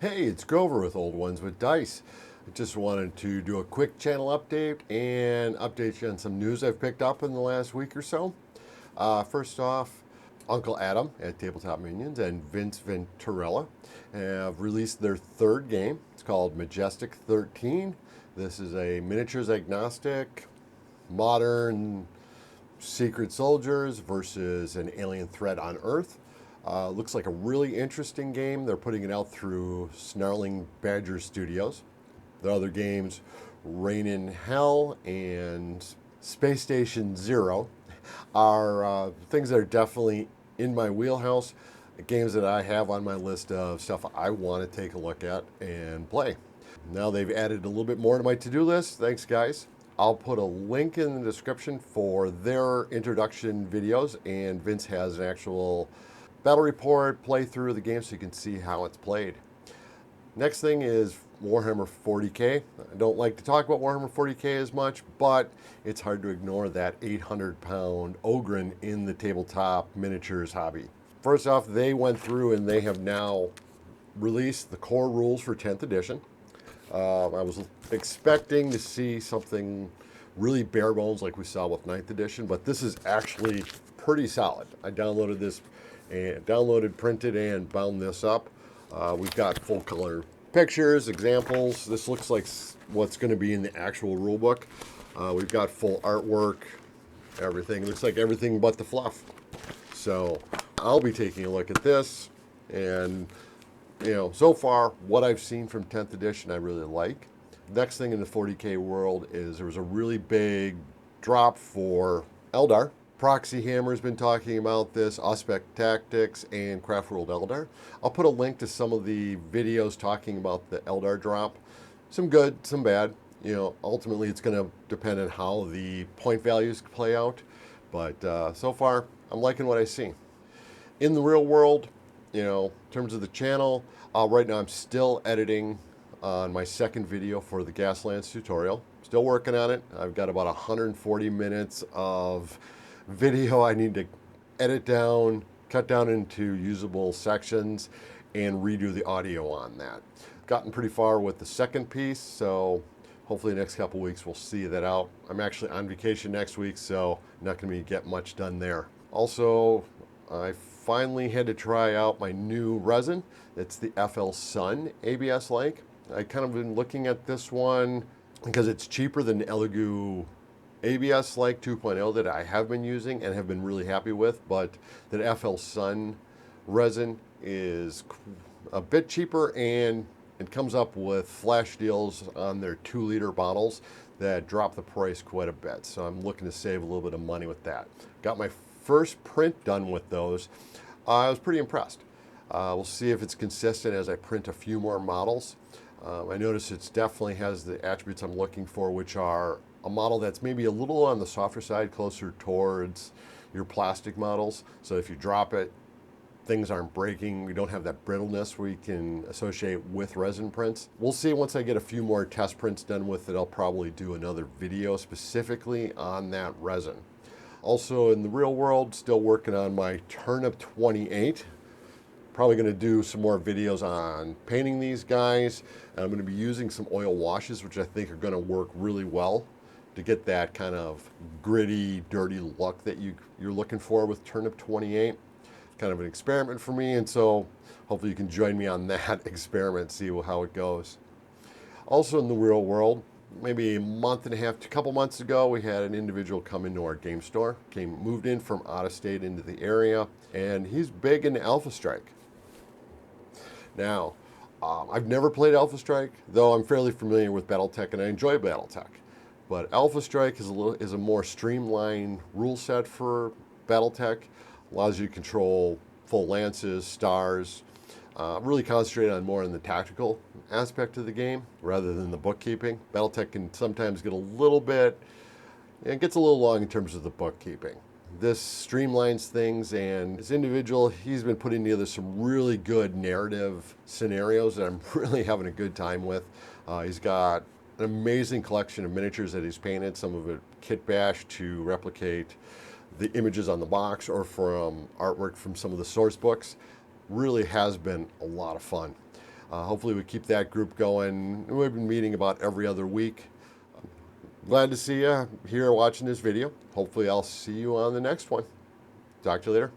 Hey, it's Grover with Old Ones with Dice. I just wanted to do a quick channel update and update you on some news I've picked up in the last week or so. First off, Uncle Adam at Tabletop Minions and Vince Venturella have released their third game. It's called Majestic 13. This is a miniatures agnostic, modern secret soldiers versus an alien threat on Earth. Looks like a really interesting game. They're putting it out through Snarling Badger Studios. The other games, Rain in Hell and Space Station Zero, are things that are definitely in my wheelhouse. Games that I have on my list of stuff I want to take a look at and play. Now they've added a little bit more to my to-do list. Thanks, guys. I'll put a link in the description for their introduction videos, and Vince has an actual battle report, playthrough of the game so you can see how it's played. Next thing is Warhammer 40k. I don't like to talk about Warhammer 40k as much, but it's hard to ignore that 800-pound ogre in the tabletop miniatures hobby. First off, they went through and they have now released the core rules for 10th edition. I was expecting to see something really bare bones like we saw with 9th edition, but this is actually pretty solid. I downloaded this and printed, and bound this up. We've got full color pictures, examples. This looks like what's going to be in the actual rule book. We've got full artwork, everything. Looks like everything but the fluff. So I'll be taking a look at this, and so far what I've seen from 10th edition I really like. Next thing in the 40k world is there was a really big drop for Eldar. Proxy Hammer has been talking about this, Auspex Tactics, and Craftworld Eldar. I'll put a link to some of the videos talking about the Eldar drop. Some good, some bad. Ultimately it's going to depend on how the point values play out. But so far, I'm liking what I see. In the real world, in terms of the channel, right now I'm still editing on my second video for the Gaslands tutorial. Still working on it. I've got about 140 minutes of video I need to edit down, cut down into usable sections, and redo the audio on that. Gotten pretty far with the second piece, so hopefully the next couple weeks we'll see that out. I'm actually on vacation next week, so not going to get much done there. Also, I finally had to try out my new resin. It's the FL Sun ABS Lake. I kind of been looking at this one because it's cheaper than the Elegoo ABS like 2.0 that I have been using and have been really happy with, but that FL Sun resin is a bit cheaper, and it comes up with flash deals on their 2-liter bottles that drop the price quite a bit. So I'm looking to save a little bit of money with that. Got my first print done with those. I was pretty impressed. We'll see if it's consistent as I print a few more models. I notice it definitely has the attributes I'm looking for, which are a model that's maybe a little on the softer side, closer towards your plastic models. So if you drop it, things aren't breaking. We don't have that brittleness we can associate with resin prints. We'll see once I get a few more test prints done with it. I'll probably do another video specifically on that resin. Also in the real world, still working on my Turnip 28. Probably going to do some more videos on painting these guys. And I'm going to be using some oil washes, which I think are going to work really well to get that kind of gritty, dirty look that you're looking for with Turnip 28. Kind of an experiment for me, and so hopefully you can join me on that experiment, see how it goes. Also in the real world, maybe a month and a half, a couple months ago, we had an individual come into our game store, moved in from out of state into the area, and he's big into Alpha Strike. Now, I've never played Alpha Strike, though I'm fairly familiar with Battletech and I enjoy Battletech. But Alpha Strike is a more streamlined rule set for Battletech. Allows you to control full lances, stars, really concentrate on more on the tactical aspect of the game rather than the bookkeeping. Battletech can sometimes get a little bit, it gets a little long in terms of the bookkeeping. This streamlines things, and this individual, he's been putting together some really good narrative scenarios that I'm really having a good time with. He's got an amazing collection of miniatures that he's painted, some of it kit bash to replicate the images on the box or from artwork from some of the source books. Really has been a lot of fun. Hopefully we keep that group going. We've been meeting about every other week. Glad to see you here watching this video. Hopefully I'll see you on the next one. Talk to you later.